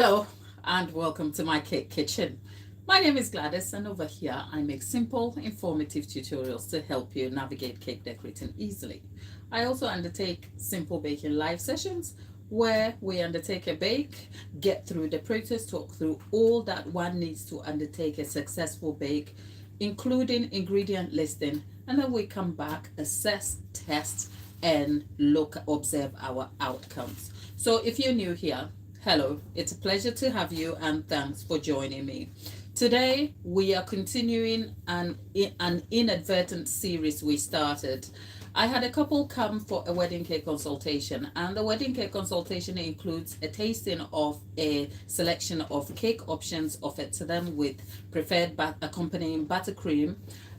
Hello and welcome to my cake kitchen. My name is Gladys and over here I make simple, informative tutorials to help you navigate cake decorating easily. I also undertake simple baking live sessions where we undertake a bake, get through the process, talk through all that one needs to undertake a successful bake, including ingredient listing, and then we come back, assess, test, and observe our outcomes. So if you're new here, hello, it's a pleasure to have you and thanks for joining me. Today we are continuing an inadvertent series we started. I had a couple come for a wedding cake consultation, and the wedding cake consultation includes a tasting of a selection of cake options offered to them with preferred accompanying buttercream,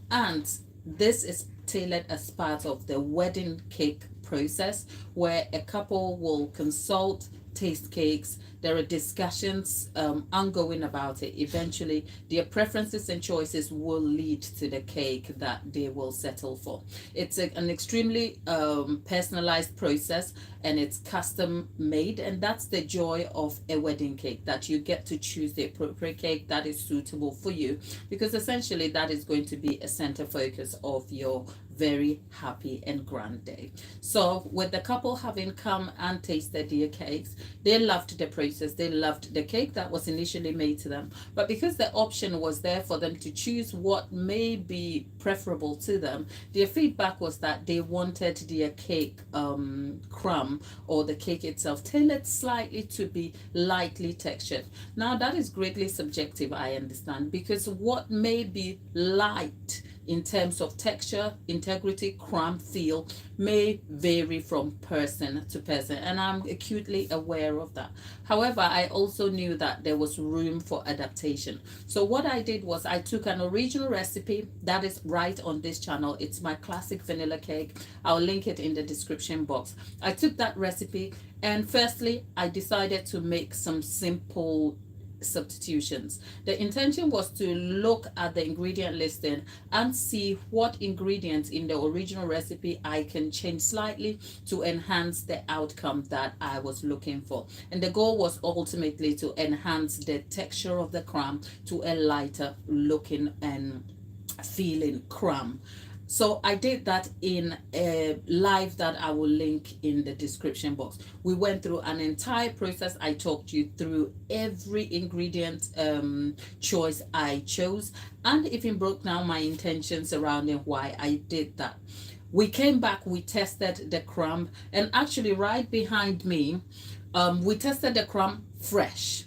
and this is tailored as part of the wedding cake process where a couple will consult, taste cakes. There are discussions ongoing about it. Eventually, their preferences and choices will lead to the cake that they will settle for. It's an extremely personalized process, and it's custom made, and that's the joy of a wedding cake, that you get to choose the appropriate cake that is suitable for you, because essentially that is going to be a center focus of your very happy and grand day. So with the couple having come and tasted their cakes, they loved the process, they loved the cake that was initially made to them, but because the option was there for them to choose what may be preferable to them, their feedback was that they wanted their cake crumb, or the cake itself, tailored slightly to be lightly textured. Now that is greatly subjective, I understand, because what may be light in terms of texture, integrity, crumb, feel may vary from person to person, and I'm acutely aware of that. However, I also knew that there was room for adaptation. So what I did was I took an original recipe that is right on this channel. It's my classic vanilla cake. I'll link it in the description box. I took that recipe, and firstly I decided to make some simple substitutions. The intention was to look at the ingredient listing and see what ingredients in the original recipe I can change slightly to enhance the outcome that I was looking for. And the goal was ultimately to enhance the texture of the crumb to a lighter looking and feeling crumb. So I did that in a live that I will link in the description box. We went through an entire process. I talked you through every ingredient choice I chose, and even broke down my intentions surrounding why I did that. We came back, we tested the crumb, and actually right behind me, we tested the crumb fresh.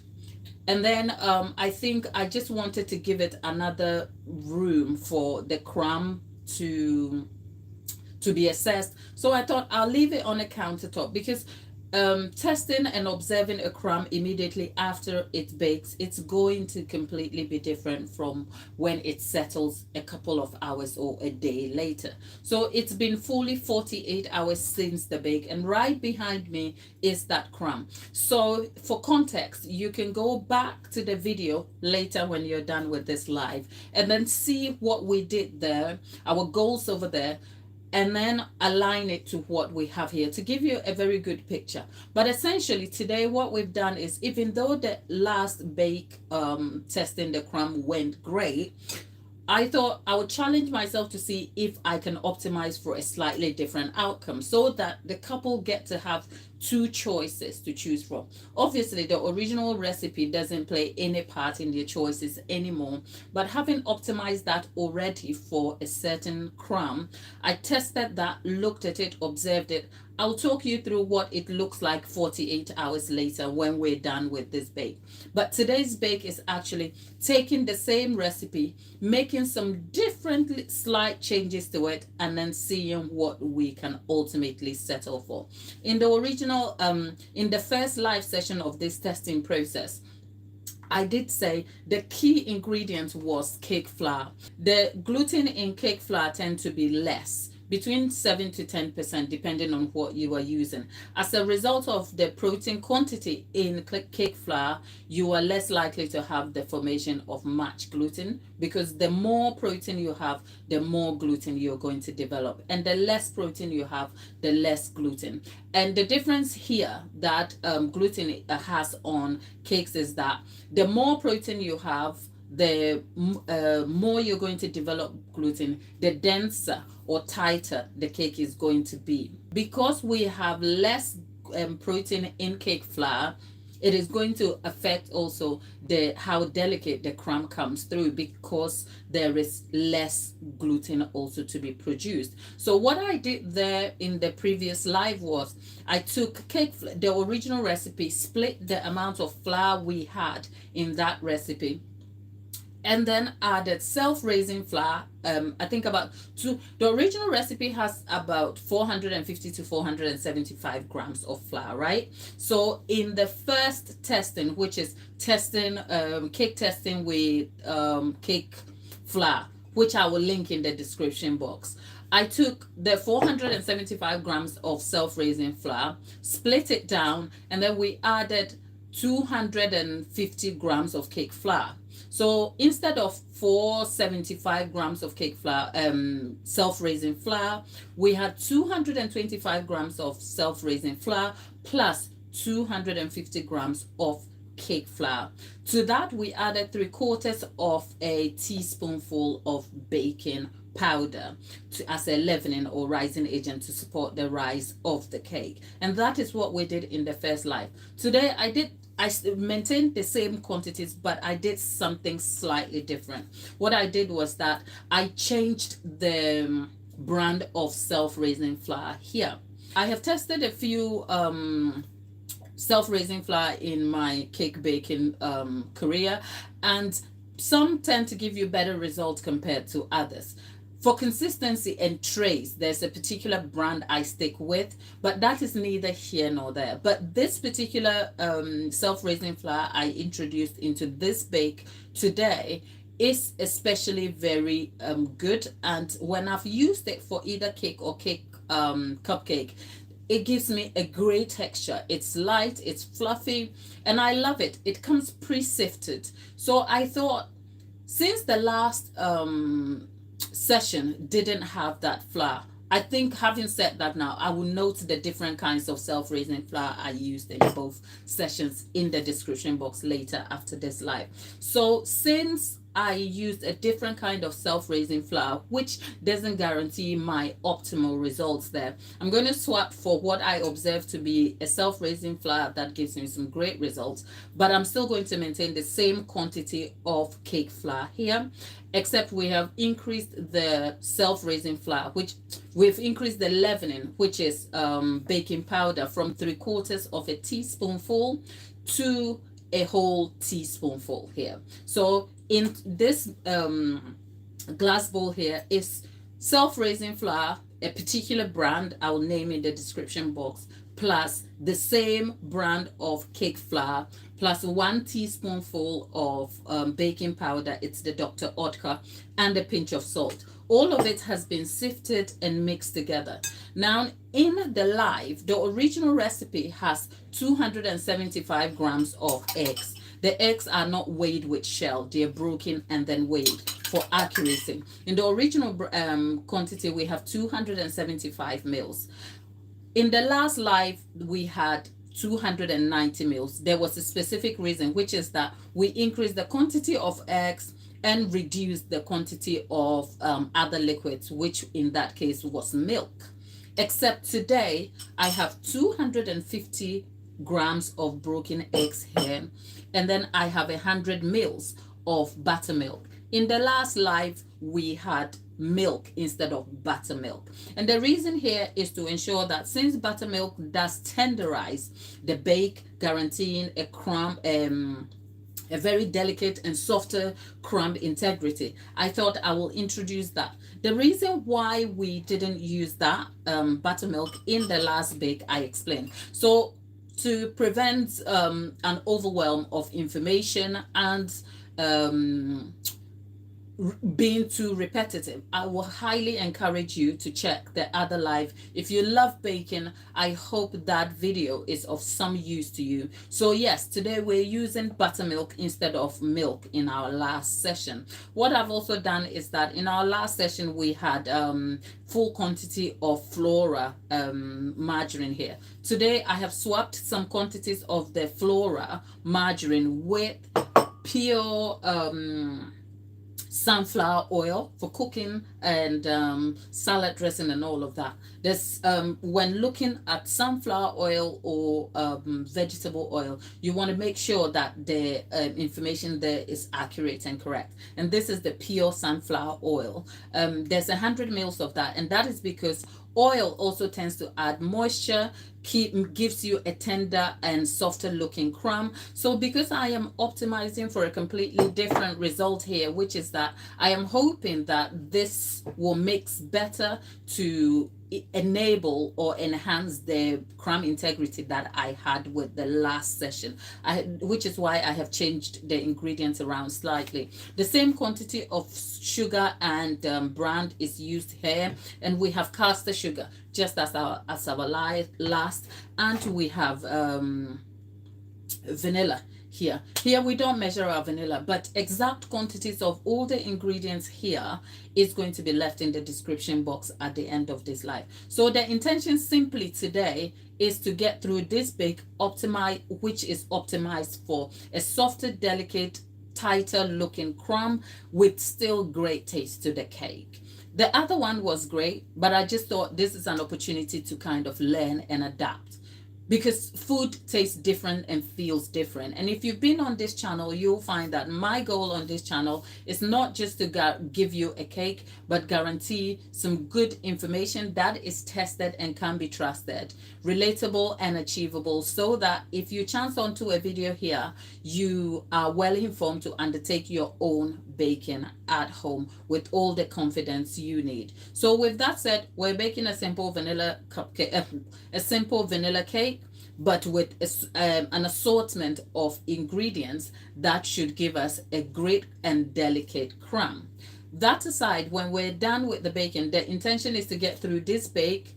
And then I think I just wanted to give it another room for the crumb to be assessed. So I thought I'll leave it on a countertop, because testing and observing a crumb immediately after it bakes, it's going to completely be different from when it settles a couple of hours or a day later. So it's been fully 48 hours since the bake, and right behind me is that crumb. So for context, you can go back to the video later when you're done with this live and then see what we did there, our goals over there, and then align it to what we have here to give you a very good picture. But essentially today what we've done is, even though the last bake testing the crumb went great, I thought I would challenge myself to see if I can optimize for a slightly different outcome, so that the couple get to have two choices to choose from. Obviously, the original recipe doesn't play any part in their choices anymore, but having optimized that already for a certain crumb, I tested that, looked at it, observed it. I'll talk you through what it looks like 48 hours later when we're done with this bake. But today's bake is actually taking the same recipe, making some different slight changes to it, and then seeing what we can ultimately settle for. In the original, in the first live session of this testing process, I did say the key ingredient was cake flour. The gluten in cake flour tend to be less, between 7 to 10%, depending on what you are using. As a result of the protein quantity in cake flour, you are less likely to have the formation of match gluten, because the more protein you have, the more gluten you're going to develop. And the less protein you have, the less gluten. And the difference here that gluten has on cakes is that the more protein you have, the more you're going to develop gluten, the denser or tighter the cake is going to be. Because we have less protein in cake flour, it is going to affect also the how delicate the crumb comes through, because there is less gluten also to be produced. So what I did there in the previous live was I took the original recipe, split the amount of flour we had in that recipe, and then added self-raising flour. I think about the original recipe has about 450 to 475 grams of flour, right? So in the first testing, which is testing, cake testing with cake flour, which I will link in the description box, I took the 475 grams of self-raising flour, split it down, and then we added 250 grams of cake flour. So instead of 475 grams of cake flour, self-raising flour, we had 225 grams of self-raising flour plus 250 grams of cake flour. To that, we added 3/4 of a teaspoonful of baking powder as a leavening or rising agent to support the rise of the cake. And that is what we did in the first live. Today, I maintained the same quantities, but I did something slightly different. What I did was that I changed the brand of self-raising flour here. I have tested a few self-raising flour in my cake baking career, and some tend to give you better results compared to others. For consistency and trace, there's a particular brand I stick with, but that is neither here nor there. But this particular self-raising flour I introduced into this bake today is especially very good. And when I've used it for either cake or cupcake, it gives me a great texture. It's light, it's fluffy, and I love it. It comes pre-sifted. So I thought, since the last session didn't have that flour, I think, having said that, now I will note the different kinds of self-raising flour I used in both sessions in the description box later after this live. So since I used a different kind of self-raising flour, which doesn't guarantee my optimal results there, I'm going to swap for what I observe to be a self-raising flour that gives me some great results, but I'm still going to maintain the same quantity of cake flour here, except we have increased the self-raising flour, which we've increased the leavening, which is baking powder, from 3/4 of a teaspoonful to a whole teaspoonful here. So in this glass bowl here is self-raising flour, a particular brand I will name in the description box, plus the same brand of cake flour, plus 1 teaspoonful of baking powder, it's the Dr. Oetker, and a pinch of salt. All of it has been sifted and mixed together. Now, in the live, the original recipe has 275 grams of eggs. The eggs are not weighed with shell, they're broken and then weighed for accuracy. In the original quantity, we have 275 mils. In the last live, we had 290 mils. There was a specific reason, which is that we increased the quantity of eggs and reduced the quantity of other liquids, which in that case was milk. Except today, I have 250 grams of broken eggs here, and then I have 100 mils of buttermilk. In the last live, we had milk instead of buttermilk, and the reason here is to ensure that since buttermilk does tenderize the bake, guaranteeing a crumb, a very delicate and softer crumb integrity, I thought I will introduce that. The reason why we didn't use that buttermilk in the last bake, I explained. So to prevent an overwhelm of information and being too repetitive, I will highly encourage you to check the other live. If you love baking, I hope that video is of some use to you. So yes, today we're using buttermilk instead of milk in our last session. What I've also done is that in our last session we had full quantity of Flora margarine here. Today I have swapped some quantities of the Flora margarine with pure sunflower oil for cooking and salad dressing and all of that. There's when looking at sunflower oil or vegetable oil, you want to make sure that the information there is accurate and correct. And this is the pure sunflower oil. There's 100 mils of that, and that is because oil also tends to add moisture, gives you a tender and softer looking crumb. So because I am optimizing for a completely different result here, which is that I am hoping that this will mix better to enable or enhance the crumb integrity that I had with the last session, which is why I have changed the ingredients around slightly. The same quantity of sugar and brand is used here, and we have caster sugar just as our last, and we have vanilla here. Here we don't measure our vanilla, but exact quantities of all the ingredients here is going to be left in the description box at the end of this live. So the intention simply today is to get through this bake, which is optimized for a softer, delicate, tighter looking crumb with still great taste to the cake. The other one was great, but I just thought this is an opportunity to kind of learn and adapt, because food tastes different and feels different. And if you've been on this channel, you'll find that my goal on this channel is not just to give you a cake, but guarantee some good information that is tested and can be trusted, relatable and achievable, so that if you chance onto a video here, you are well informed to undertake your own baking at home with all the confidence you need. So with that said, we're baking a simple vanilla cupcake, a simple vanilla cake, but with an assortment of ingredients that should give us a great and delicate crumb. That aside, when we're done with the baking, the intention is to get through this bake,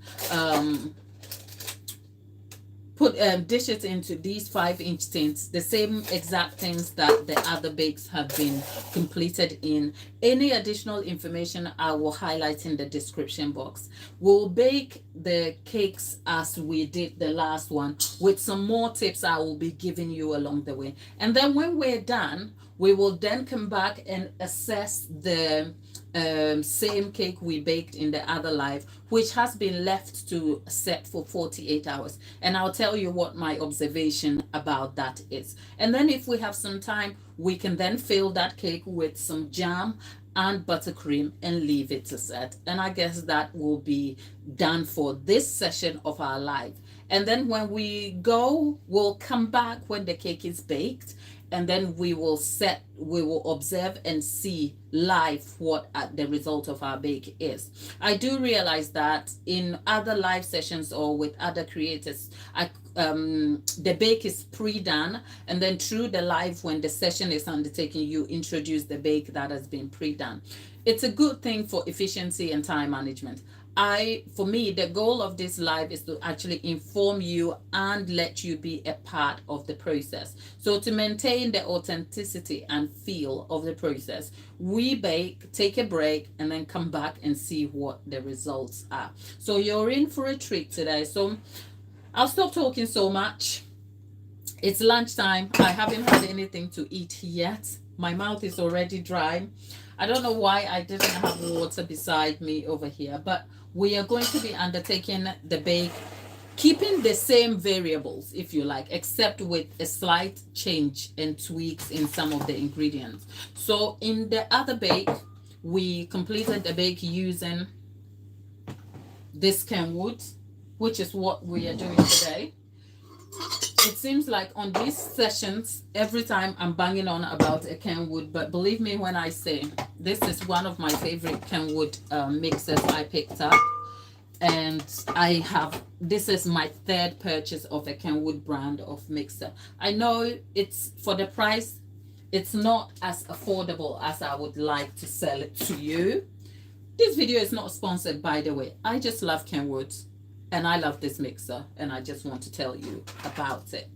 dish it into these 5-inch tins, the same exact tins that the other bakes have been completed in. Any additional information I will highlight in the description box. We'll bake the cakes as we did the last one, with some more tips I will be giving you along the way. And then when we're done, we will then come back and assess the same cake we baked in the other live, which has been left to set for 48 hours. And I'll tell you what my observation about that is. And then if we have some time, we can then fill that cake with some jam and buttercream and leave it to set. And I guess that will be done for this session of our live. And then when we go, we'll come back when the cake is baked, and then we will observe and see live what the result of our bake is. I do realize that in other live sessions or with other creators, the bake is pre-done, and then through the live, when the session is undertaken, you introduce the bake that has been pre-done. It's a good thing for efficiency and time management. For me, the goal of this live is to actually inform you and let you be a part of the process. So to maintain the authenticity and feel of the process, we bake, take a break, and then come back and see what the results are. So you're in for a treat today. So I'll stop talking so much. It's lunchtime. I haven't had anything to eat yet. My mouth is already dry. I don't know why I didn't have water beside me over here, but we are going to be undertaking the bake, keeping the same variables, if you like, except with a slight change and tweaks in some of the ingredients. So in the other bake, we completed the bake using this kenwood, which is what we are doing today. It seems like on these sessions, every time I'm banging on about a kenwood, but believe me when I say this is one of my favorite kenwood mixers I picked up. And this is my third purchase of a kenwood brand of mixer. I know it's for the price, It's not as affordable as I would like to sell it to you. This video is not sponsored, by the way. I just love Kenwood and I love this mixer and I just want to tell you about it.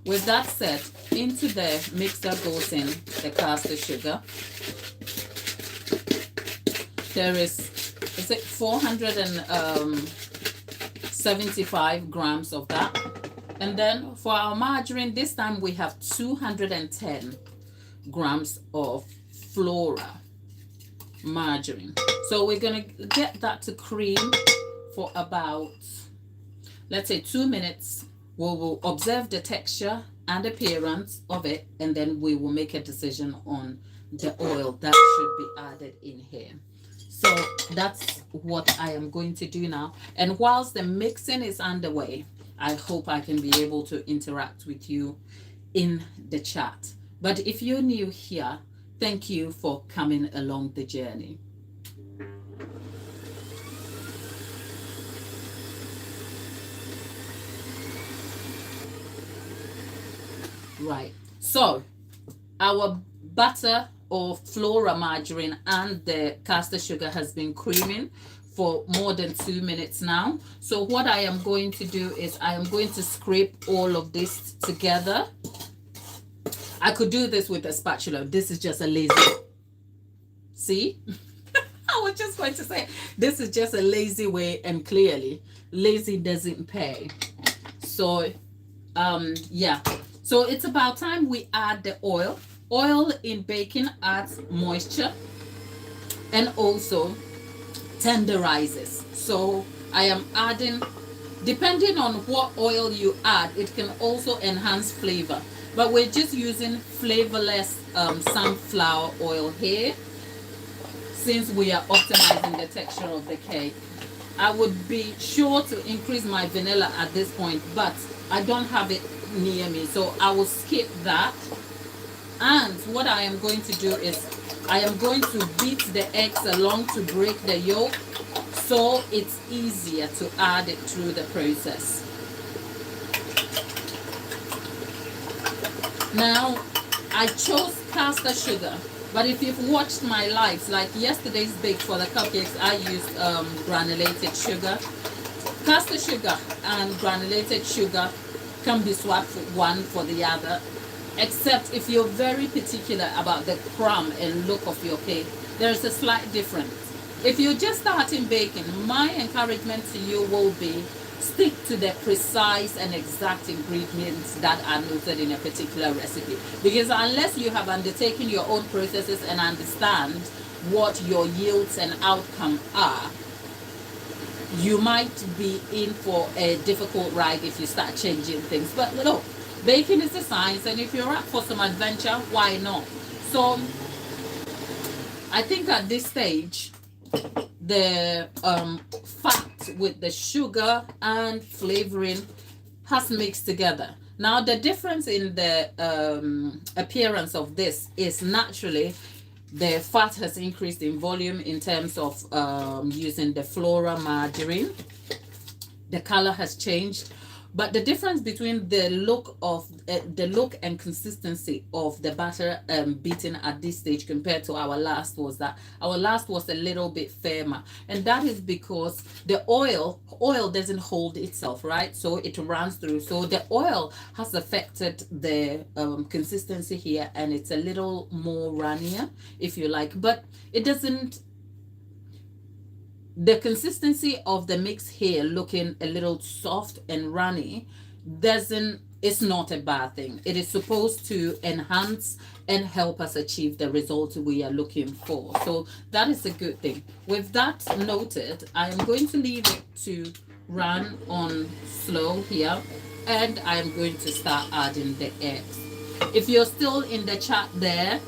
With that said, into the mixer goes in the caster sugar. There is it 475 grams of that. And then for our margarine, this time we have 210 grams of Flora margarine. So we're going to get that to cream for about, let's say, 2 minutes. We will observe the texture and appearance of it, and then we will make a decision on the oil that should be added in here. So that's what I am going to do now. And whilst the mixing is underway, I hope I can be able to interact with you in the chat. But if you're new here, thank you for coming along the journey. Right, so our butter or Flora margarine and the caster sugar has been creaming for more than 2 minutes now. So what I am going to do is I am going to scrape all of this together. I could do this with a spatula. This is just a lazy, see? I was just going to say, this is just a lazy way, and clearly lazy doesn't pay. So yeah, so it's about time we add the oil. Oil in baking adds moisture and also tenderizes. So I am adding, depending on what oil you add, it can also enhance flavor. But we're just using flavorless sunflower oil here, since we are optimizing the texture of the cake. I would be sure to increase my vanilla at this point, but I don't have it near me, so I will skip that. And what I am going to do is I am going to beat the eggs along to break the yolk, so it's easier to add it through the process. Now, I chose caster sugar, but if you've watched my lives, like yesterday's bake for the cupcakes, I used granulated sugar. Caster sugar and granulated sugar can be swapped one for the other, except if you're very particular about the crumb and look of your cake, there's a slight difference. If you're just starting baking, my encouragement to you will be stick to the precise and exact ingredients that are noted in a particular recipe, because unless you have undertaken your own processes and understand what your yields and outcome are, you might be in for a difficult ride if you start changing things. But look, baking is a science, and if you're up for some adventure, why not? So I think at this stage, the fat with the sugar and flavoring has mixed together. Now the difference in the appearance of this is naturally the fat has increased in volume in terms of using the Flora margarine. The color has changed, but the difference between the look and consistency of the batter beaten at this stage compared to our last was that our last was a little bit firmer, and that is because the oil doesn't hold itself, right? So it runs through. So the oil has affected the consistency here, and it's a little more runnier, if you like, but it doesn't. The consistency of the mix here looking a little soft and runny it's not a bad thing. It is supposed to enhance and help us achieve the result we are looking for. So that is a good thing. With that noted, I am going to leave it to run on slow here, and I am going to start adding the eggs. If you're still in the chat there,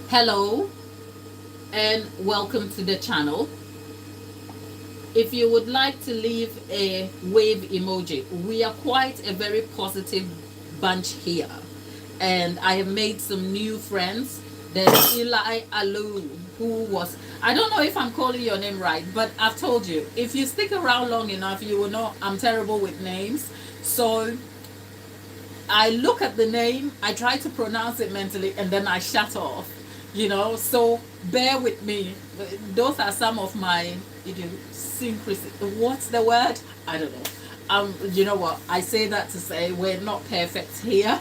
hello and welcome to the channel. If you would like to leave a wave emoji, we are quite a very positive bunch here, and I have made some new friends. There's Eli Alu, who was, I don't know if I'm calling your name right, but I've told you, if you stick around long enough, you will know I'm terrible with names. So I look at the name, I try to pronounce it mentally, and then I shut off, you know. So bear with me. Those are some of my idiosyncrasy. What's the word? I don't know. You know what? I say that to say we're not perfect here.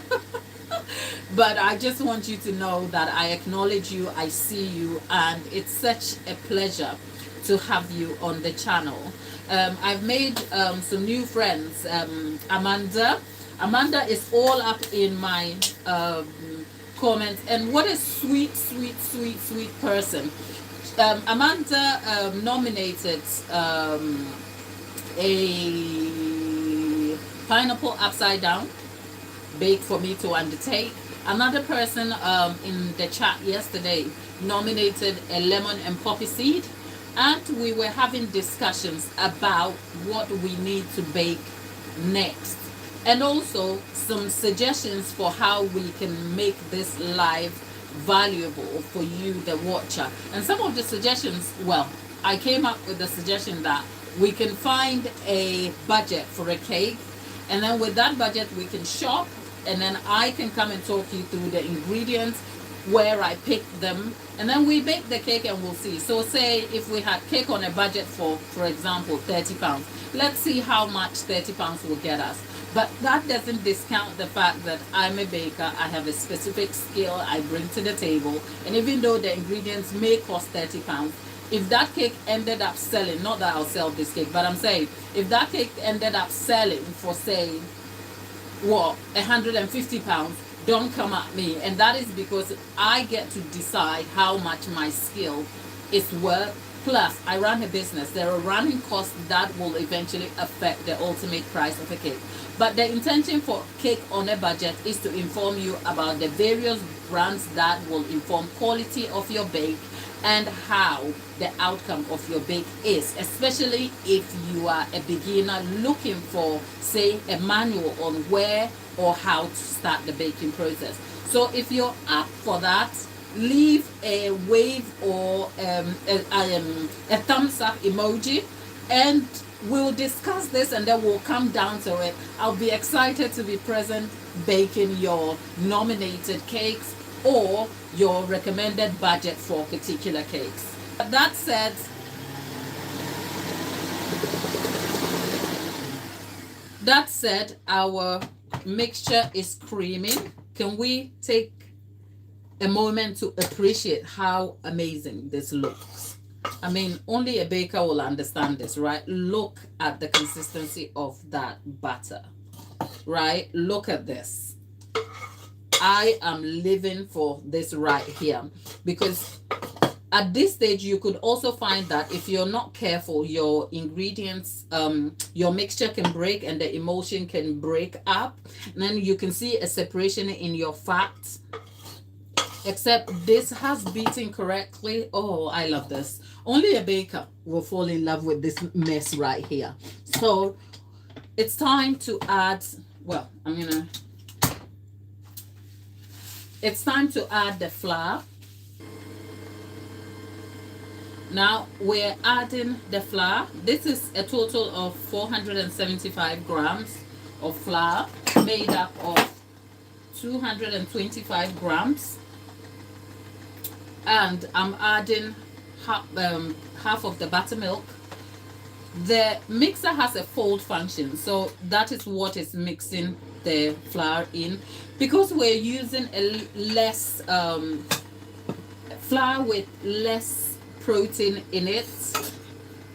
But I just want you to know that I acknowledge you, I see you, and it's such a pleasure to have you on the channel. I've made some new friends. Amanda is all up in my comments, and what a sweet, sweet, sweet, sweet person. Amanda nominated a pineapple upside down bake for me to undertake. Another person in the chat yesterday nominated a lemon and poppy seed, and we were having discussions about what we need to bake next, and also some suggestions for how we can make this live valuable for you, the watcher. And some of the suggestions, well, I came up with the suggestion that we can find a budget for a cake, and then with that budget we can shop, and then I can come and talk you through the ingredients, where I picked them, and then we bake the cake and we'll see. So say if we had cake on a budget for example, £30, let's see how much £30 will get us. But that doesn't discount the fact that I'm a baker, I have a specific skill I bring to the table, and even though the ingredients may cost £30, if that cake ended up selling, not that I'll sell this cake, but I'm saying if that cake ended up selling for say what, £150, don't come at me. And that is because I get to decide how much my skill is worth. Plus I run a business, there are running costs that will eventually affect the ultimate price of a cake. But the intention for Cake on a Budget is to inform you about the various brands that will inform quality of your bake and how the outcome of your bake is, especially if you are a beginner looking for, say, a manual on where or how to start the baking process. So if you're up for that, leave a wave or a thumbs up emoji, and we'll discuss this, and then we'll come down to it. I'll be excited to be present baking your nominated cakes or your recommended budget for particular cakes. That said, our mixture is creaming. Can we take a moment to appreciate how amazing this looks? I mean, only a baker will understand this, right? Look at the consistency of that butter, right? Look at this. I am living for this right here, because at this stage you could also find that if you're not careful, your ingredients, your mixture can break and the emulsion can break up, and then you can see a separation in your fats. Except this has beaten correctly. Oh, I love this. Only a baker will fall in love with this mess right here. So it's time to add, well, it's time to add the flour. Now we're adding the flour. This is a total of 475 grams of flour made up of 225 grams. And I'm adding half of the buttermilk. The mixer has a fold function, so that is what is mixing the flour in. Because we're using a less flour with less protein in it,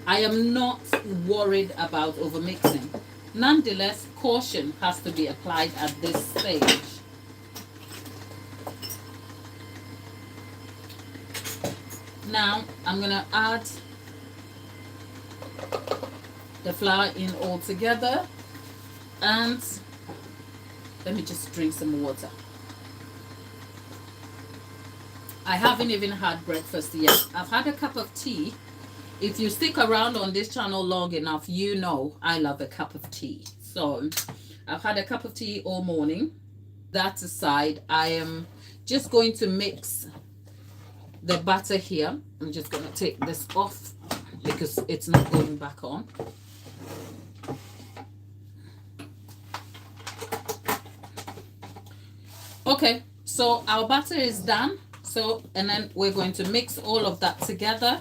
I am not worried about overmixing. Nonetheless, caution has to be applied at this stage. Now I'm gonna add the flour in all together, and let me just drink some water. I haven't even had breakfast yet. I've had a cup of tea. If you stick around on this channel long enough, you know I love a cup of tea. So I've had a cup of tea all morning. That aside, I am just going to mix the butter here. I'm just going to take this off because it's not going back on. Okay, so our batter is done. So, and then we're going to mix all of that together.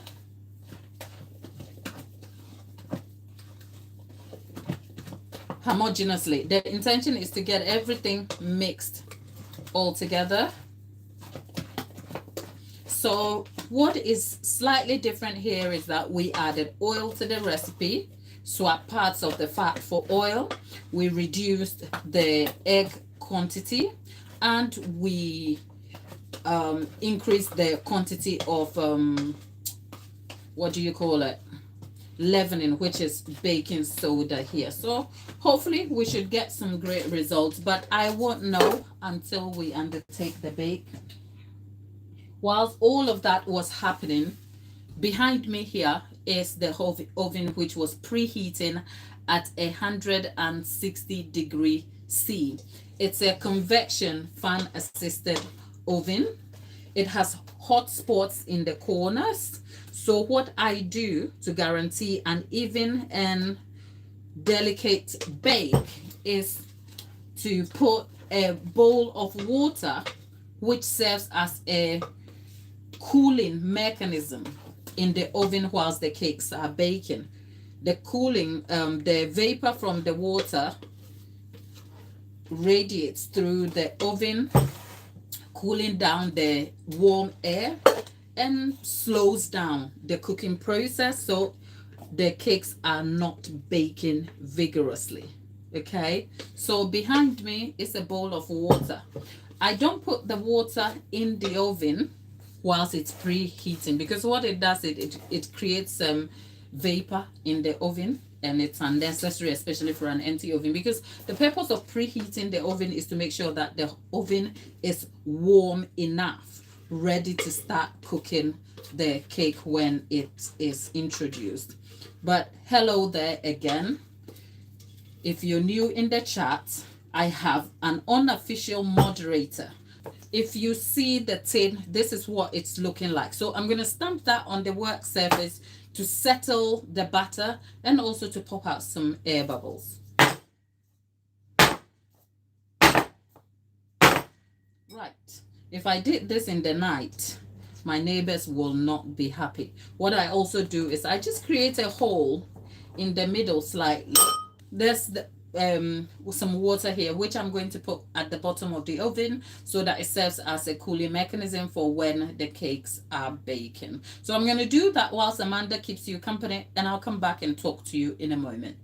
Homogeneously. The intention is to get everything mixed all together. So what is slightly different here is that we added oil to the recipe, swapped parts of the fat for oil, we reduced the egg quantity, and we increased the quantity of what do you call it, leavening, which is baking soda here. So hopefully we should get some great results, but I won't know until we undertake the bake. Whilst all of that was happening, behind me here is the oven, which was preheating at 160 C. It's a convection fan assisted oven. It has hot spots in the corners. So what I do to guarantee an even and delicate bake is to put a bowl of water, which serves as a cooling mechanism in the oven whilst the cakes are baking. The cooling, the vapor from the water radiates through the oven, cooling down the warm air and slows down the cooking process so the cakes are not baking vigorously. Okay, so behind me is a bowl of water. I don't put the water in the oven whilst it's preheating, because what it does, it creates some vapor in the oven, and it's unnecessary, especially for an empty oven, because the purpose of preheating the oven is to make sure that the oven is warm enough, ready to start cooking the cake when it is introduced. But hello there again. If you're new in the chat, I have an unofficial moderator. If you see the tin, this is what it's looking like. So I'm going to stamp that on the work surface to settle the batter and also to pop out some air bubbles. Right. If I did this in the night, my neighbors will not be happy. What I also do is I just create a hole in the middle slightly. There's the some water here, which I'm going to put at the bottom of the oven so that it serves as a cooling mechanism for when the cakes are baking. So I'm going to do that whilst Amanda keeps you company, and I'll come back and talk to you in a moment.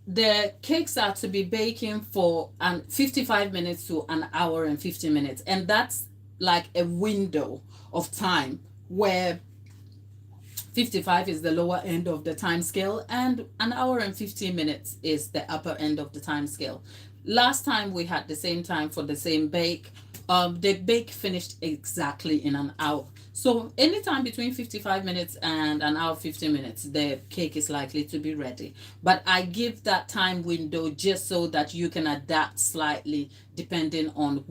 The cakes are to be baking for 55 minutes to an hour and 50 minutes, and that's like a window of time where 55 is the lower end of the time scale and an hour and 15 minutes is the upper end of the time scale. Last time we had the same time for the same bake. The bake finished exactly in an hour. So anytime between 55 minutes and an hour 15 minutes, the cake is likely to be ready. But I give that time window just so that you can adapt slightly depending on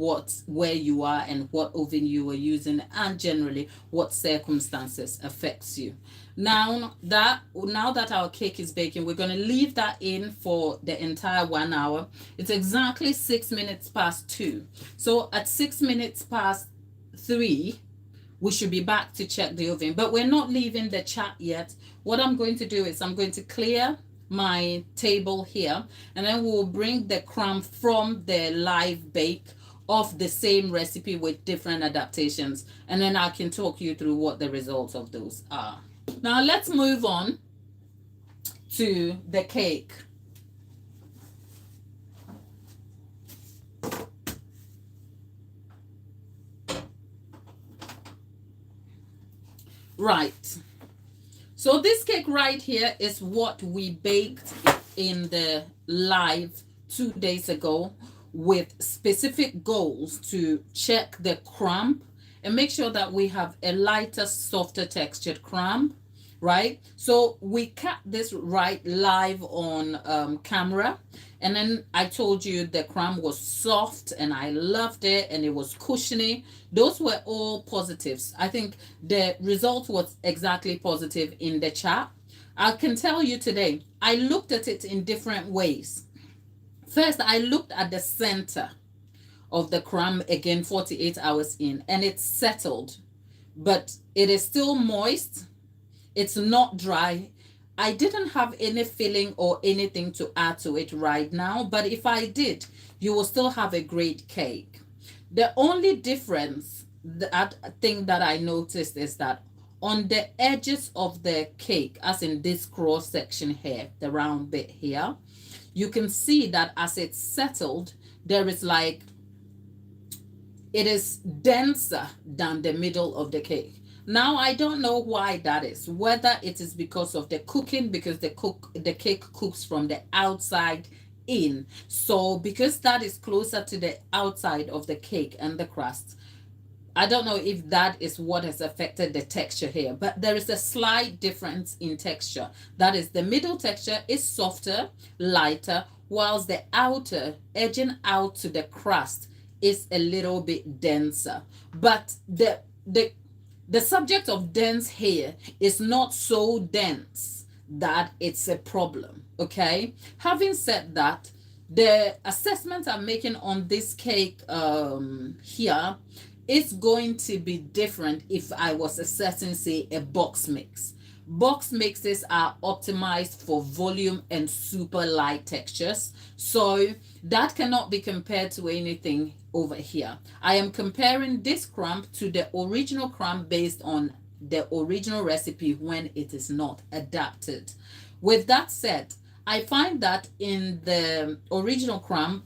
where you are and what oven you are using, and generally what circumstances affects you. Now that our cake is baking, we're going to leave that in for the entire 1 hour. It's exactly 6 minutes past 2. So at 6 minutes past 3, we should be back to check the oven. But we're not leaving the chat yet. What I'm going to do is I'm going to clear my table here, and then we'll bring the crumb from the live bake of the same recipe with different adaptations, and then I can talk you through what the results of those are. Now let's move on to the cake. Right. So this cake right here is what we baked in the live 2 days ago with specific goals to check the crumb and make sure that we have a lighter, softer textured crumb, right? So we cut this right live on camera, and then I told you the crumb was soft and I loved it and it was cushiony. Those were all positives. I think the result was exactly positive in the chat. I can tell you today, I looked at it in different ways. First, I looked at the center of the crumb again 48 hours in, and it's settled, but it is still moist. It's not dry. I didn't have any filling or anything to add to it right now, but if I did, you will still have a great cake. The only difference, the thing that I noticed is that on the edges of the cake, as in this cross section here, the round bit here, you can see that as it's settled, there is like, it is denser than the middle of the cake. Now, I don't know why that is, whether it is because of the cooking, because the cake cooks from the outside in. So because that is closer to the outside of the cake and the crust, I don't know if that is what has affected the texture here, but there is a slight difference in texture. That is, the middle texture is softer, lighter, whilst the outer, edging out to the crust, is a little bit denser. But the subject of dense here is not so dense that it's a problem, okay? Having said that, the assessment I'm making on this cake here is going to be different if I was assessing, say, a box mix. Box mixes are optimized for volume and super light textures, so that cannot be compared to anything over here. I am comparing this crumb to the original crumb based on the original recipe when it is not adapted. With that said, I find that in the original crumb,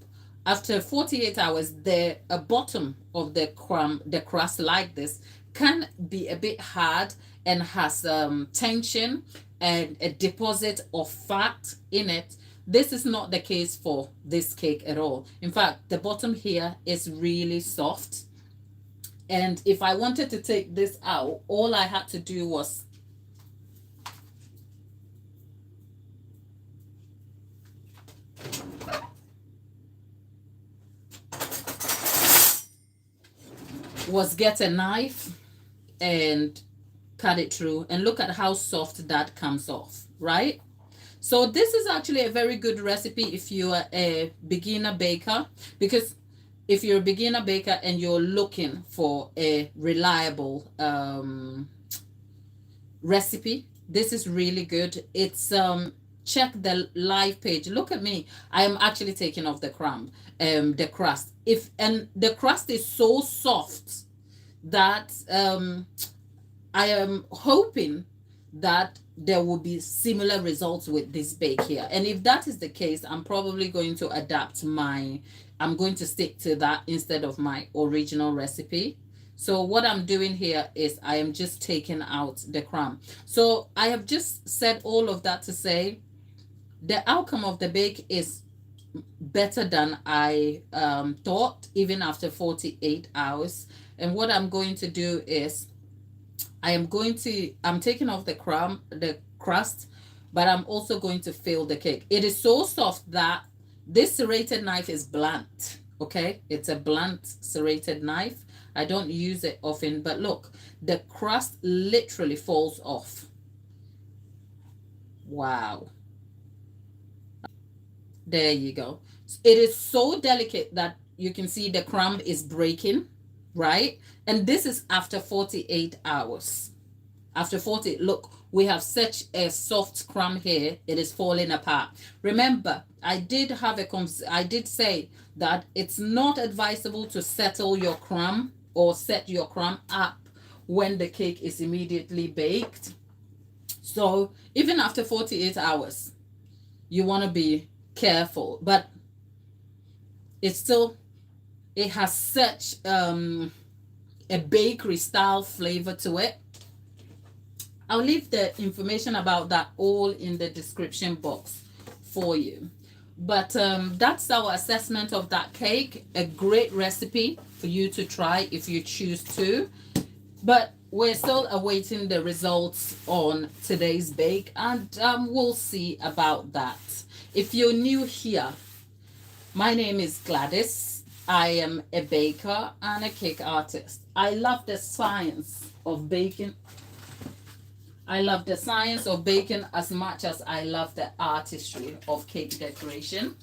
after 48 hours, the bottom of the crumb, the crust like this, can be a bit hard and has tension and a deposit of fat in it. This is not the case for this cake at all. In fact, the bottom here is really soft. And if I wanted to take this out, all I had to do was get a knife and cut it through, and look at how soft that comes off, right? So this is actually a very good recipe if you are a beginner baker, because if you're a beginner baker and you're looking for a reliable recipe, this is really good. It's check the live page. Look at me. I am actually taking off the crumb, the crust. And the crust is so soft that I am hoping that there will be similar results with this bake here. And if that is the case, I'm probably going to I'm going to stick to that instead of my original recipe. So what I'm doing here is I am just taking out the crumb. So I have just said all of that to say the outcome of the bake is better than I thought, even after 48 hours. And what I'm going to do is I'm taking off the crust, but I'm also going to fill the cake. It is so soft that this serrated knife is blunt, okay? It's a blunt serrated knife. I don't use it often, but look, the crust literally falls off. Wow. There you go. It is so delicate that you can see the crumb is breaking, right? And this is after 48 hours. After 40, look, we have such a soft crumb here. It is falling apart. Remember, I did say that it's not advisable to settle your crumb or set your crumb up when the cake is immediately baked. So even after 48 hours, you want to be careful, but it has such a bakery style flavor to it. I'll leave the information about that all in the description box for you. But that's our assessment of that cake. A great recipe for you to try if you choose to. But we're still awaiting the results on today's bake, and we'll see about that. If you're new here, my name is Gladys. I am a baker and a cake artist. I love the science of baking. I love the science of baking as much as I love the artistry of cake decoration.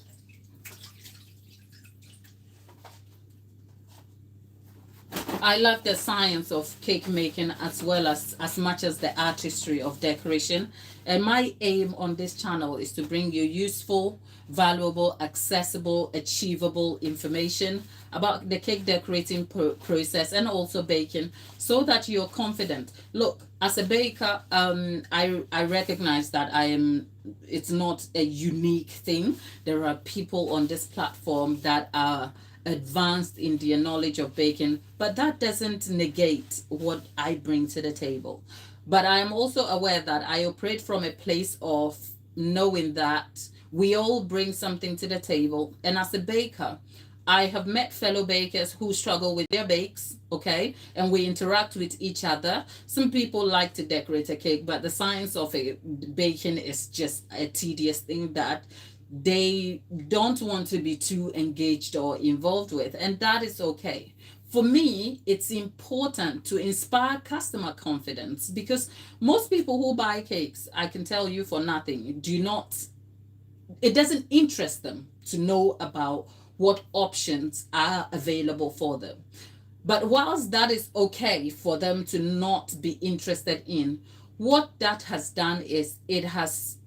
I love the science of cake making as well as much as the artistry of decoration. And my aim on this channel is to bring you useful, valuable, accessible, achievable information about the cake decorating process and also baking so that you're confident. Look, as a baker, I recognize that it's not a unique thing. There are people on this platform that are advanced in their knowledge of baking, but that doesn't negate what I bring to the table. But I am also aware that I operate from a place of knowing that we all bring something to the table. And as a baker, I have met fellow bakers who struggle with their bakes, okay? And we interact with each other. Some people like to decorate a cake, but the science of baking is just a tedious thing that they don't want to be too engaged or involved with, and that is okay. For me, it's important to inspire customer confidence because most people who buy cakes, I can tell you for nothing, it doesn't interest them to know about what options are available for them. But whilst that is okay for them to not be interested in, what that has done is it has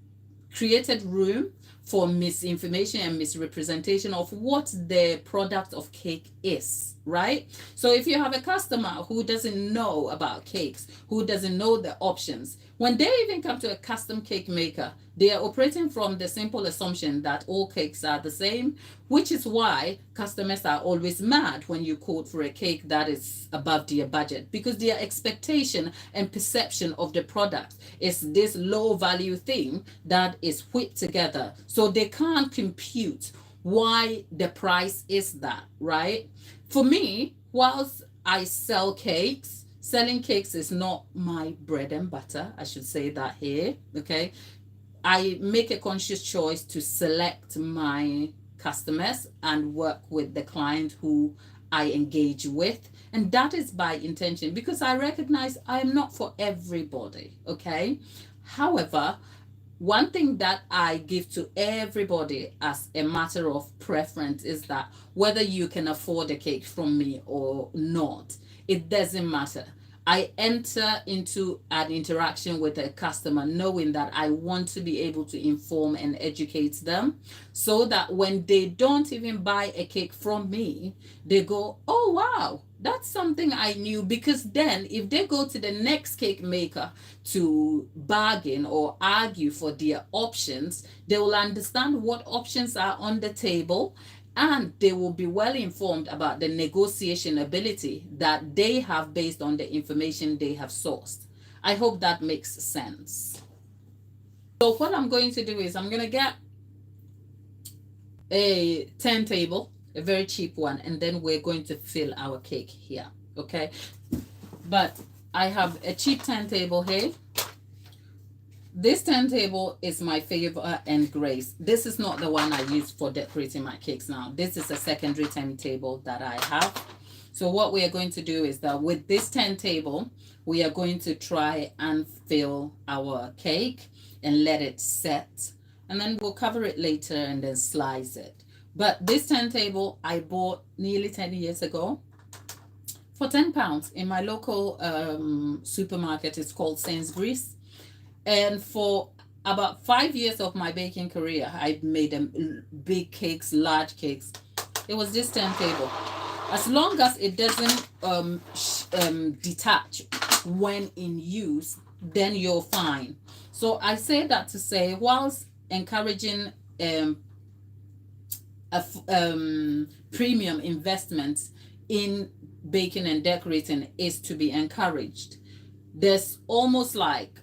created room for misinformation and misrepresentation of what the product of cake is, right? So if you have a customer who doesn't know about cakes, who doesn't know the options, when they even come to a custom cake maker, they are operating from the simple assumption that all cakes are the same, which is why customers are always mad when you quote for a cake that is above their budget, because their expectation and perception of the product is this low value thing that is whipped together. So they can't compute why the price is that, right? For me, whilst I sell cakes, selling cakes is not my bread and butter. I should say that here, okay? I make a conscious choice to select my customers and work with the client who I engage with. And that is by intention because I recognize I am not for everybody, okay? However, one thing that I give to everybody as a matter of preference is that whether you can afford a cake from me or not, it doesn't matter. I enter into an interaction with a customer knowing that I want to be able to inform and educate them so that when they don't even buy a cake from me, they go, oh, wow, that's something I knew. Because then if they go to the next cake maker to bargain or argue for their options, they will understand what options are on the table and they will be well informed about the negotiation ability that they have based on the information they have sourced. I hope that makes sense. So what I'm going to do is I'm going to get a turntable, a very cheap one, and then we're going to fill our cake here, okay? But I have a cheap turntable here. This turntable is my favor and grace. This is not the one I use for decorating my cakes now. This is a secondary turntable that I have. So what we are going to do is that with this turntable, we are going to try and fill our cake and let it set. And then we'll cover it later and then slice it. But this turntable I bought nearly 10 years ago for £10 in my local supermarket. It's called Sainsbury's. And for about 5 years of my baking career, I made big cakes, large cakes. It was this turntable. As long as it doesn't detach when in use, then you're fine. So I say that to say, whilst encouraging premium investments in baking and decorating is to be encouraged, there's almost like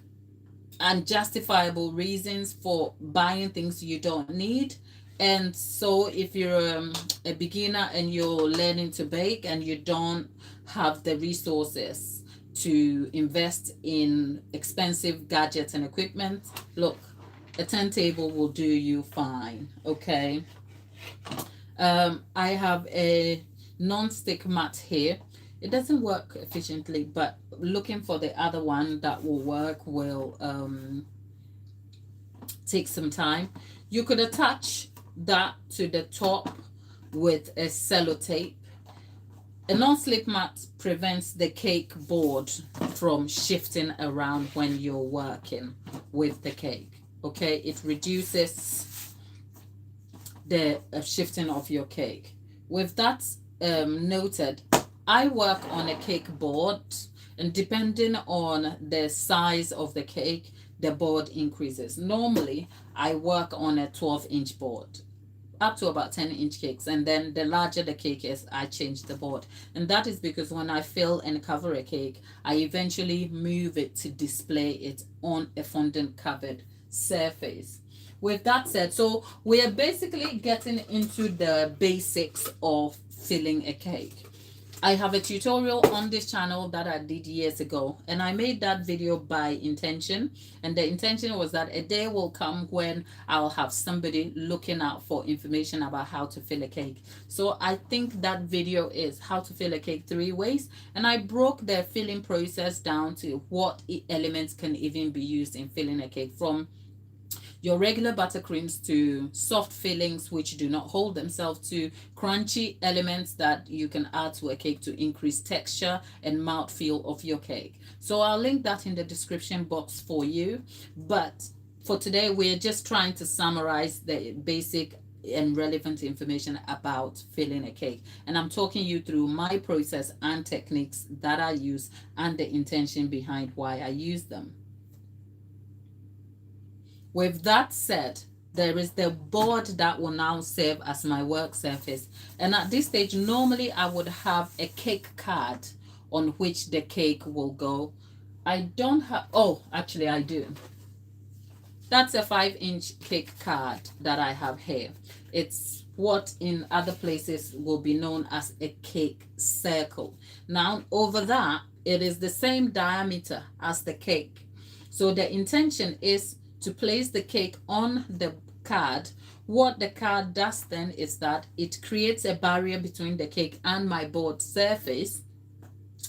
unjustifiable reasons for buying things you don't need. And so if you're a beginner and you're learning to bake and you don't have the resources to invest in expensive gadgets and equipment, look, a turntable will do you fine, okay? I have a non-stick mat here. It doesn't work efficiently, but looking for the other one that will work will take some time. You could attach that to the top with a sellotape. A non-slip mat prevents the cake board from shifting around when you're working with the cake. Okay, it reduces the shifting of your cake. With that noted, I work on a cake board, and depending on the size of the cake, the board increases. Normally, I work on a 12-inch board, up to about 10-inch cakes, and then the larger the cake is, I change the board. And that is because when I fill and cover a cake, I eventually move it to display it on a fondant covered surface. With that said, so we are basically getting into the basics of filling a cake. I have a tutorial on this channel that I did years ago, and I made that video by intention. And the intention was that a day will come when I'll have somebody looking out for information about how to fill a cake. So I think that video is how to fill a cake 3 ways. And I broke the filling process down to what elements can even be used in filling a cake, from your regular buttercreams to soft fillings which do not hold themselves to crunchy elements that you can add to a cake to increase texture and mouthfeel of your cake. So I'll link that in the description box for you. But for today, we're just trying to summarize the basic and relevant information about filling a cake, and I'm talking you through my process and techniques that I use and the intention behind why I use them. With that said, there is the board that will now serve as my work surface. And at this stage, normally I would have a cake card on which the cake will go. I don't have, oh, actually I do. That's a 5-inch cake card that I have here. It's what in other places will be known as a cake circle. Now, over that, it is the same diameter as the cake. So the intention is to place the cake on the card. What the card does then is that it creates a barrier between the cake and my board surface,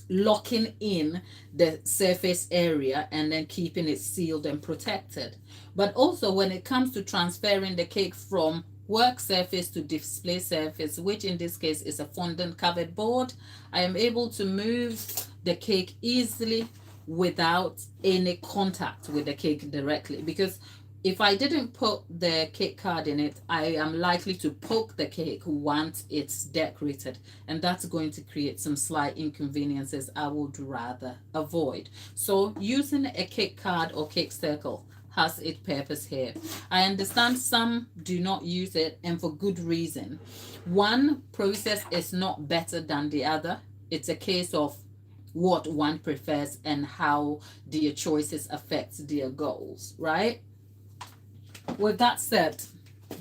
locking in the surface area and then keeping it sealed and protected. But also when it comes to transferring the cake from work surface to display surface, which in this case is a fondant covered board, I am able to move the cake easily without any contact with the cake directly, because if I didn't put the cake card in it, I am likely to poke the cake once it's decorated, and that's going to create some slight inconveniences I would rather avoid. So using a cake card or cake circle has its purpose here. I understand some do not use it, and for good reason. One process is not better than the other. It's a case of what one prefers and how their choices affect their goals, right? With that said,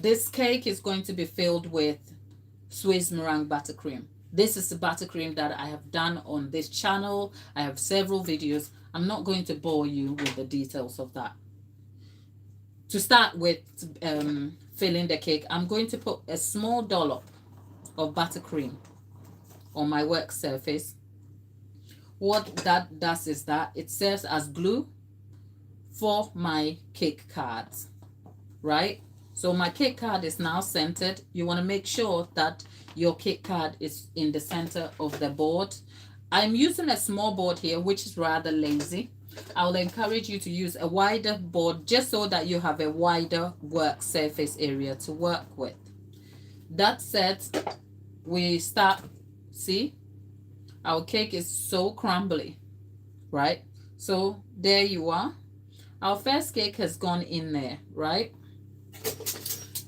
this cake is going to be filled with Swiss meringue buttercream. This is the buttercream that I have done on this channel. I have several videos. I'm not going to bore you with the details of that. To start with filling the cake, I'm going to put a small dollop of buttercream on my work surface. What that does is that it serves as glue for my cake cards, right? So my cake card is now centered. You want to make sure that your cake card is in the center of the board. I'm using a small board here, which is rather lazy. I will encourage you to use a wider board just so that you have a wider work surface area to work with. That said, we start, see? Our cake is so crumbly, right? So there you are. Our first cake has gone in there, right?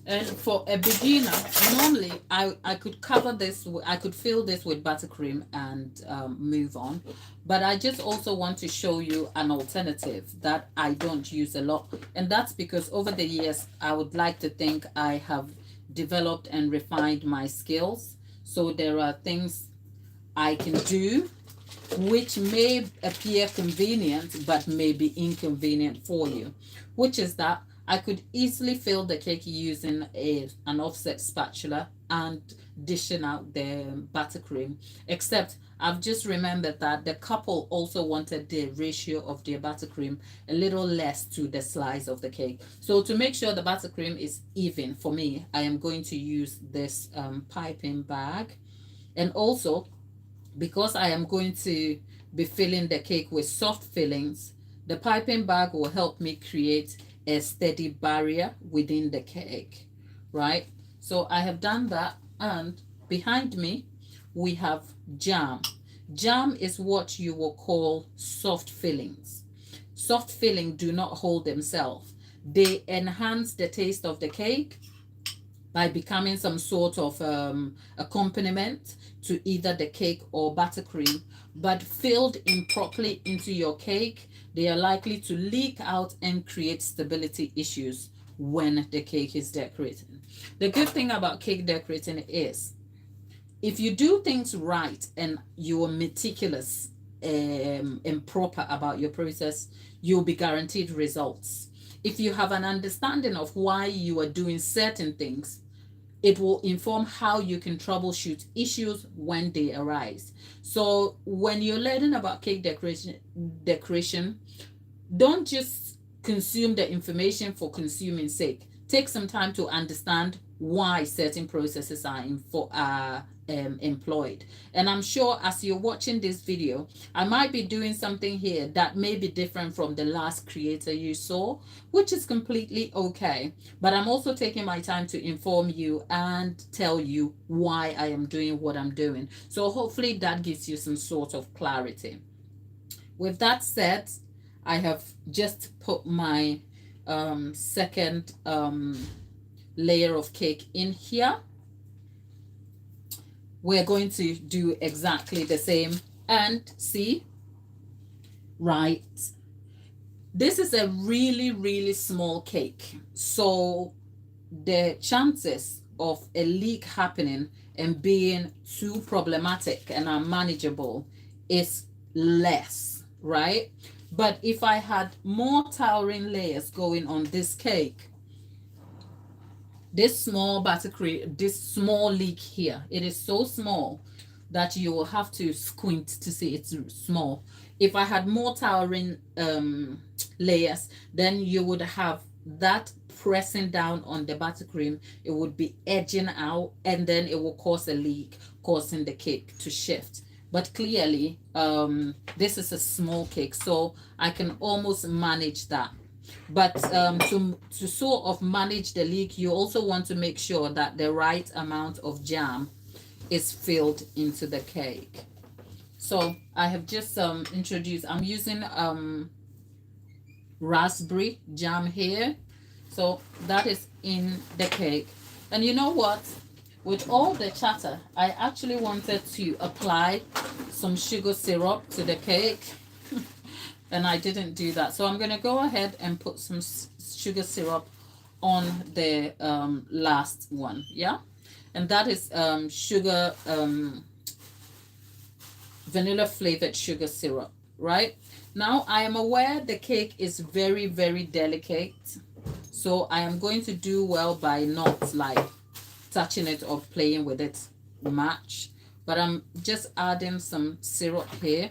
And for a beginner, normally I could cover this, I could fill this with buttercream and move on. But I just also want to show you an alternative that I don't use a lot. And that's because over the years, I would like to think I have developed and refined my skills. So there are things I can do which may appear convenient but may be inconvenient for you, which is that I could easily fill the cake using an offset spatula and dishing out the buttercream, except I've just remembered that the couple also wanted the ratio of their buttercream a little less to the slice of the cake. So to make sure the buttercream is even for me, I am going to use this piping bag. And also Because I am going to be filling the cake with soft fillings, the piping bag will help me create a steady barrier within the cake, right? So I have done that, and behind me we have jam. Jam is what you will call soft fillings. Soft filling do not hold themselves. They enhance the taste of the cake by becoming some sort of accompaniment to either the cake or buttercream. But filled improperly into your cake, they are likely to leak out and create stability issues when the cake is decorating. The good thing about cake decorating is if you do things right and you are meticulous and proper about your process, you'll be guaranteed results. If you have an understanding of why you are doing certain things, it will inform how you can troubleshoot issues when they arise. So when you're learning about cake decoration, don't just consume the information for consuming sake. Take some time to understand why certain processes are employed. And I'm sure as you're watching this video, I might be doing something here that may be different from the last creator you saw, which is completely okay. But I'm also taking my time to inform you and tell you why I am doing what I'm doing. So hopefully that gives you some sort of clarity. With that said, I have just put my second layer of cake in here. We're going to do exactly the same, and see, right, this is a really small cake, so the chances of a leak happening and being too problematic and unmanageable is less, right? But if I had more towering layers going on this cake, this small buttercream, this small leak here, it is so small that you will have to squint to see it's small. If I had more towering layers, then you would have that pressing down on the buttercream. It would be edging out, and then it will cause a leak, causing the cake to shift. But clearly, this is a small cake, so I can almost manage that. But to sort of manage the leak, you also want to make sure that the right amount of jam is filled into the cake. So I have just introduced, I'm using raspberry jam here. So that is in the cake. And you know what? With all the chatter, I actually wanted to apply some sugar syrup to the cake. And I didn't do that. So I'm going to go ahead and put some sugar syrup on the last one. Yeah. And that is sugar, vanilla flavored sugar syrup, right? Now I am aware the cake is very delicate. So I am going to do well by not like touching it or playing with it much. But I'm just adding some syrup here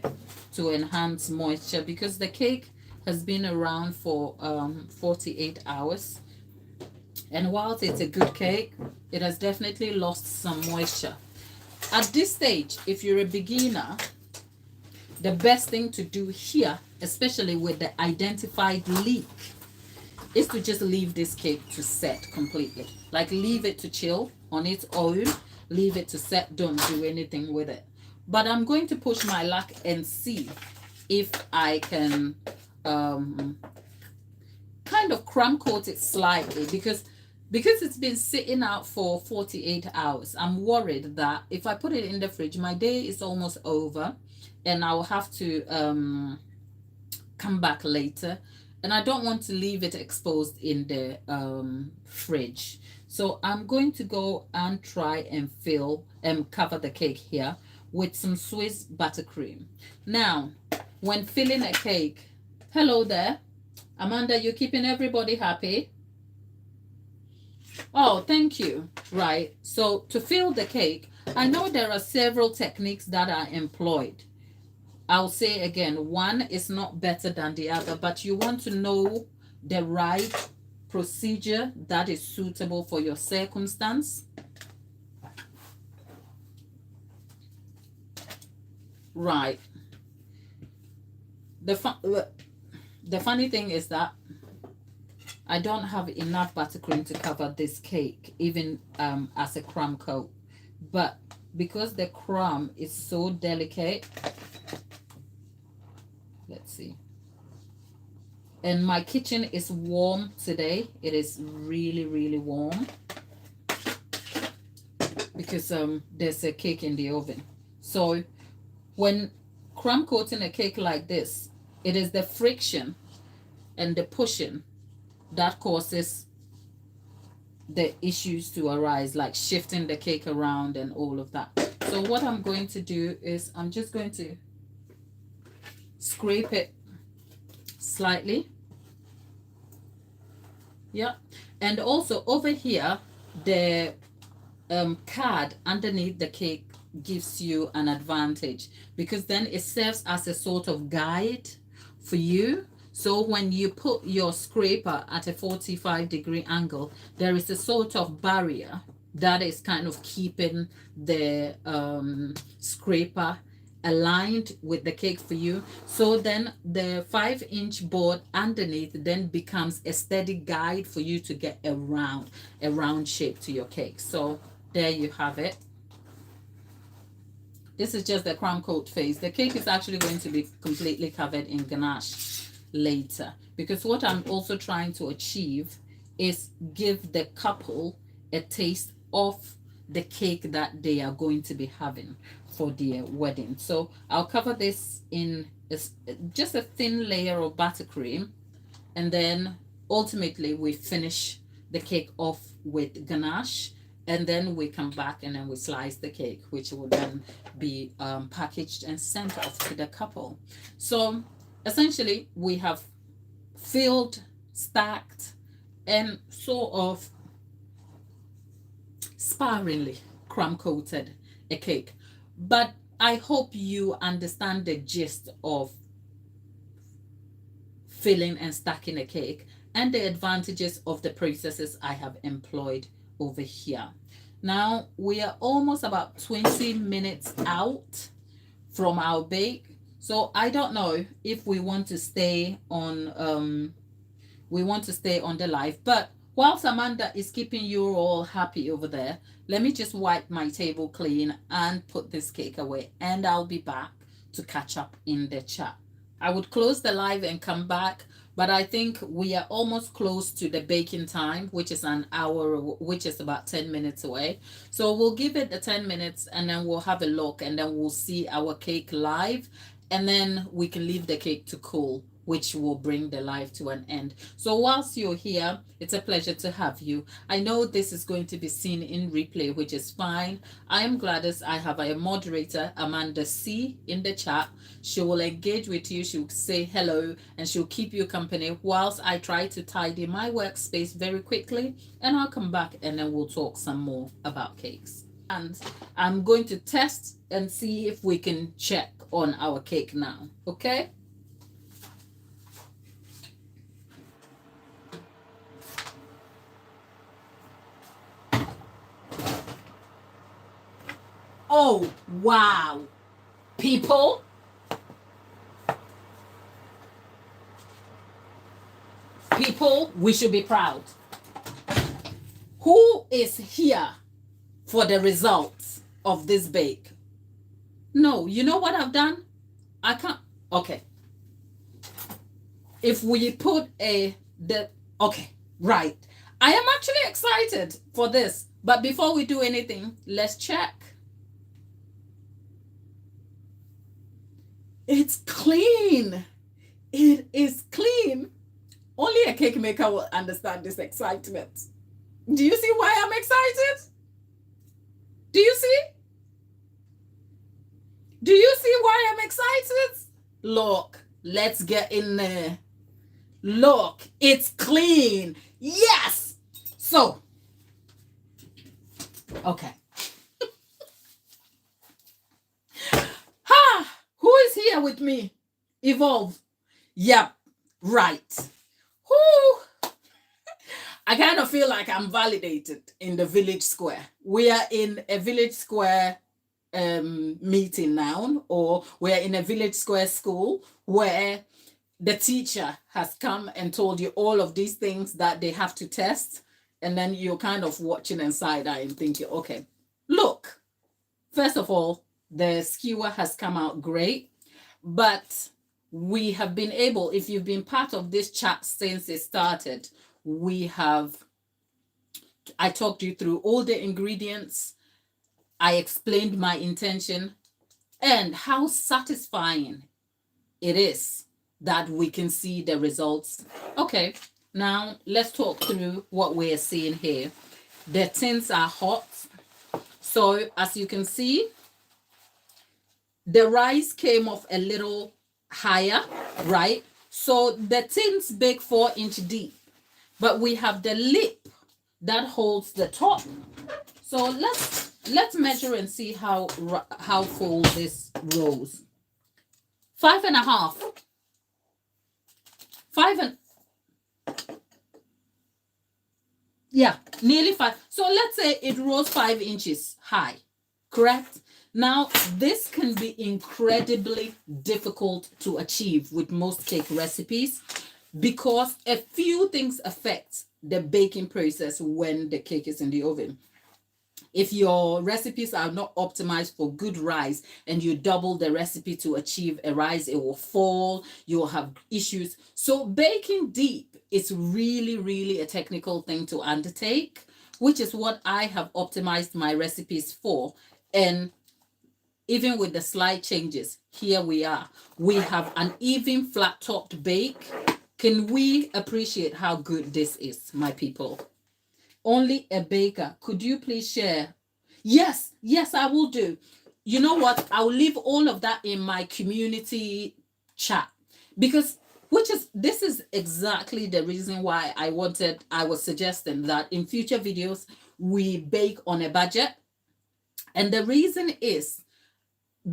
to enhance moisture, because the cake has been around for 48 hours. And whilst it's a good cake, it has definitely lost some moisture. At this stage, if you're a beginner, the best thing to do here, especially with the identified leak, is to just leave this cake to set completely. Like leave it to chill on its own. Leave it to set, don't do anything with it. But I'm going to push my luck and see if I can kind of crumb coat it slightly, because it's been sitting out for 48 hours. I'm worried that if I put it in the fridge, my day is almost over and I'll have to come back later, and I don't want to leave it exposed in the fridge. So I'm going to go and try and fill and cover the cake here with some Swiss buttercream. Now, when filling a cake, hello there, Amanda, you're keeping everybody happy. Oh, thank you. Right. So to fill the cake, I know there are several techniques that are employed. I'll say again, one is not better than the other, but you want to know the right procedure that is suitable for your circumstance. Right. The funny thing is that I don't have enough buttercream to cover this cake, even as a crumb coat. But because the crumb is so delicate, let's see. And my kitchen is warm today. It is really, really warm because there's a cake in the oven. So when crumb coating a cake like this, it is the friction and the pushing that causes the issues to arise, like shifting the cake around and all of that. So what I'm going to do is I'm just going to scrape it slightly. Yeah. And also over here, the card underneath the cake gives you an advantage, because then it serves as a sort of guide for you. So when you put your scraper at a 45-degree angle, there is a sort of barrier that is kind of keeping the scraper aligned with the cake for you. So then the 5-inch board underneath then becomes a steady guide for you to get a round shape to your cake. So there you have it. This is just the crumb coat phase. The cake is actually going to be completely covered in ganache later, because what I'm also trying to achieve is give the couple a taste of the cake that they are going to be having for their wedding. So I'll cover this in just a thin layer of buttercream, and then ultimately we finish the cake off with ganache, and then we come back and then we slice the cake, which will then be packaged and sent off to the couple. So essentially we have filled, stacked, and sort of sparingly crumb coated a cake. But I hope you understand the gist of filling and stacking a cake and the advantages of the processes I have employed over here. Now we are almost about 20 minutes out from our bake. So I don't know if we want to stay on the live, but whilst Amanda is keeping you all happy over there, let me just wipe my table clean and put this cake away, and I'll be back to catch up in the chat. I would close the live and come back, but I think we are almost close to the baking time, which is an hour, which is about 10 minutes away. So we'll give it the 10 minutes and then we'll have a look, and then we'll see our cake live, and then we can leave the cake to cool, which will bring the live to an end. So whilst you're here, it's a pleasure to have you. I know this is going to be seen in replay, which is fine. I am Gladys. I have a moderator, Amanda C, in the chat. She will engage with you. She'll say hello, and she'll keep you company whilst I try to tidy my workspace very quickly, and I'll come back and then we'll talk some more about cakes. And I'm going to test and see if we can check on our cake now, okay? Oh, wow. People, we should be proud. Who is here for the results of this bake? No, you know what I've done? I can't. Okay. If we put okay, right. I am actually excited for this. But before we do anything, let's check. It's clean. It is clean. Only a cake maker will understand this excitement. Do you see why I'm excited? Do you see? Do you see why I'm excited? Look, let's get in there. Look, it's clean. Yes. So, okay. Who is here with me? Evolve. Yep, right. Whoo. I kind of feel like I'm validated in the village square. We are in a village square meeting now, or we're in a village square school where the teacher has come and told you all of these things that they have to test, and then you're kind of watching and side eye and thinking, okay, look, first of all, the skewer has come out great, but we have been able, if you've been part of this chat since it started, I talked you through all the ingredients. I explained my intention and how satisfying it is that we can see the results. Okay, now let's talk through what we're seeing here. The tins are hot. So as you can see, the rice came off a little higher, right? So the tins bake 4-inch deep, but we have the lip that holds the top. So let's measure and see how full this rolls. 5.5. 5 and yeah, nearly 5. So let's say it rose 5 inches high, correct? Now, this can be incredibly difficult to achieve with most cake recipes because a few things affect the baking process when the cake is in the oven. If your recipes are not optimized for good rise and you double the recipe to achieve a rise, it will fall, you'll have issues. So baking deep is really, really a technical thing to undertake, which is what I have optimized my recipes for. And even with the slight changes, here we are. We have an even flat-topped bake. Can we appreciate how good this is, my people? Only a baker. Could you please share? Yes, I will do. You know what? I'll leave all of that in my community chat because this is exactly the reason why I was suggesting that in future videos we bake on a budget. And the reason is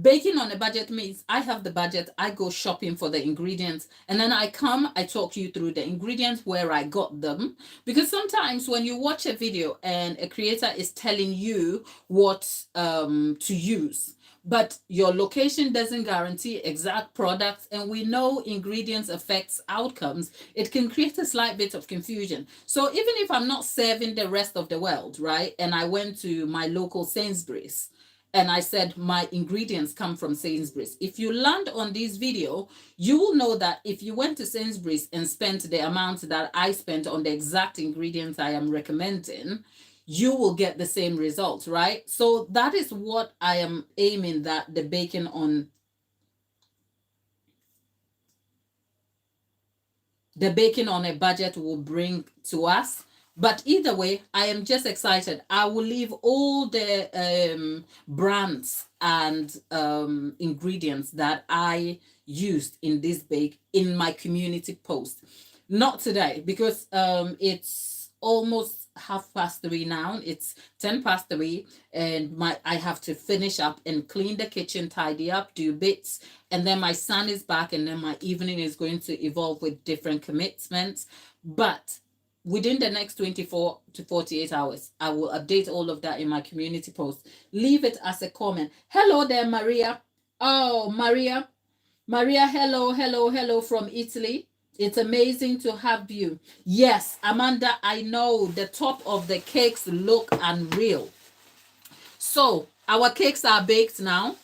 baking on a budget means I have the budget, I go shopping for the ingredients, and then I talk you through the ingredients, where I got them. Because sometimes when you watch a video and a creator is telling you what to use, but your location doesn't guarantee exact products, and we know ingredients affects outcomes, it can create a slight bit of confusion. So even if I'm not serving the rest of the world, right, and I went to my local Sainsbury's, and I said my ingredients come from Sainsbury's. If you land on this video, you will know that if you went to Sainsbury's and spent the amount that I spent on the exact ingredients I am recommending, you will get the same results, right? So that is what I am aiming that the baking on a budget will bring to us. But either way, I am just excited. I will leave all the brands and ingredients that I used in this bake in my community post. Not today, because it's almost 3:30 now. It's 3:10, and I have to finish up and clean the kitchen, tidy up, do bits, and then my son is back, and then my evening is going to evolve with different commitments. But within the next 24 to 48 hours, I will update all of that in my community post. Leave it as a comment. Hello there, Maria. Oh, Maria, hello from Italy. It's amazing to have you. Yes, Amanda, I know the top of the cakes look unreal. So our cakes are baked now,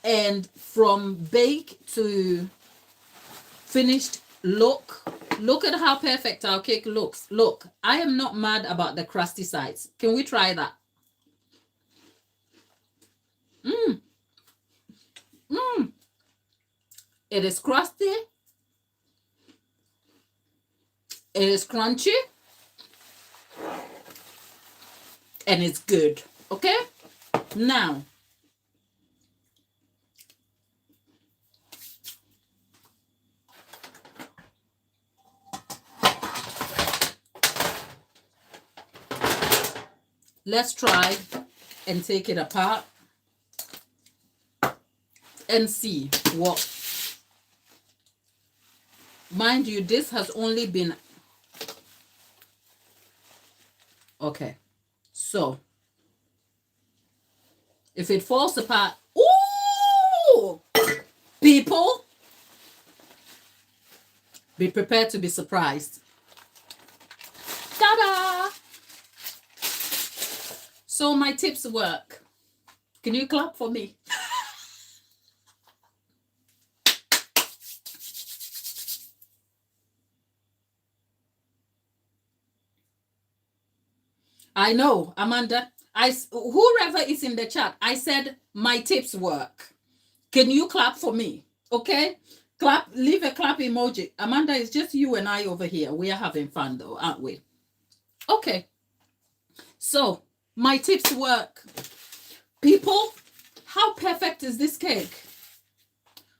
and from bake to finished, look at how perfect our cake looks. Look, I am not mad about the crusty sides. Can we try that? It is crusty. It is crunchy. And it's good. Okay? Now, let's try and take it apart and see what. Mind you, this has only been... Okay. So, If it falls apart, ooh, people, be prepared to be surprised. Ta-da! So my tips work. Can you clap for me? I know, Amanda. Whoever is in the chat, I said my tips work. Can you clap for me? Okay? Clap, leave a clap emoji. Amanda, it's just you and I over here. We are having fun though, aren't we? Okay. So, my tips work. People, how perfect is this cake?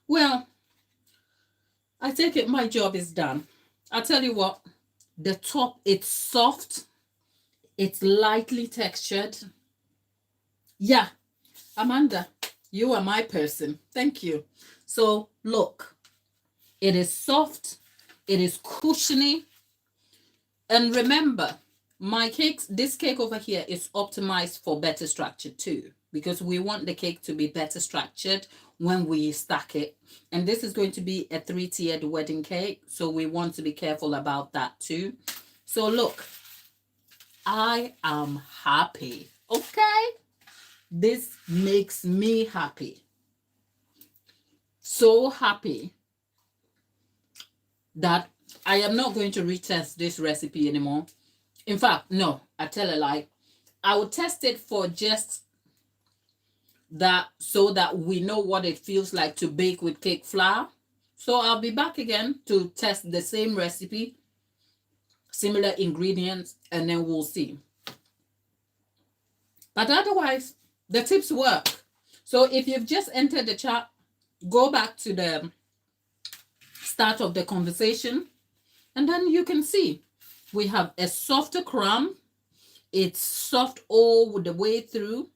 Well, I take it my job is done. I'll tell you what, the top, it's soft. It's lightly textured. Yeah, Amanda, you are my person. Thank you. So look, it is soft. It is cushiony. And remember, my cakes, this cake over here is optimized for better structure too, because we want the cake to be better structured when we stack it. And this is going to be a 3-tiered wedding cake. So we want to be careful about that too. So look, I am happy. Okay? This makes me happy. So happy that I am not going to retest this recipe anymore. In fact, no, I tell a lie. I will test it for just that so that we know what it feels like to bake with cake flour. So I'll be back again to test the same recipe, similar ingredients, and then we'll see. But otherwise, the tips work. So if you've just entered the chat, go back to the start of the conversation, and then you can see we have a softer crumb. It's soft all the way through.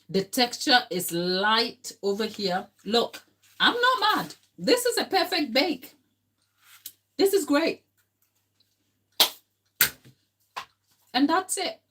The texture is light over here. Look, I'm not mad. This is a perfect bake. This is great. And that's it.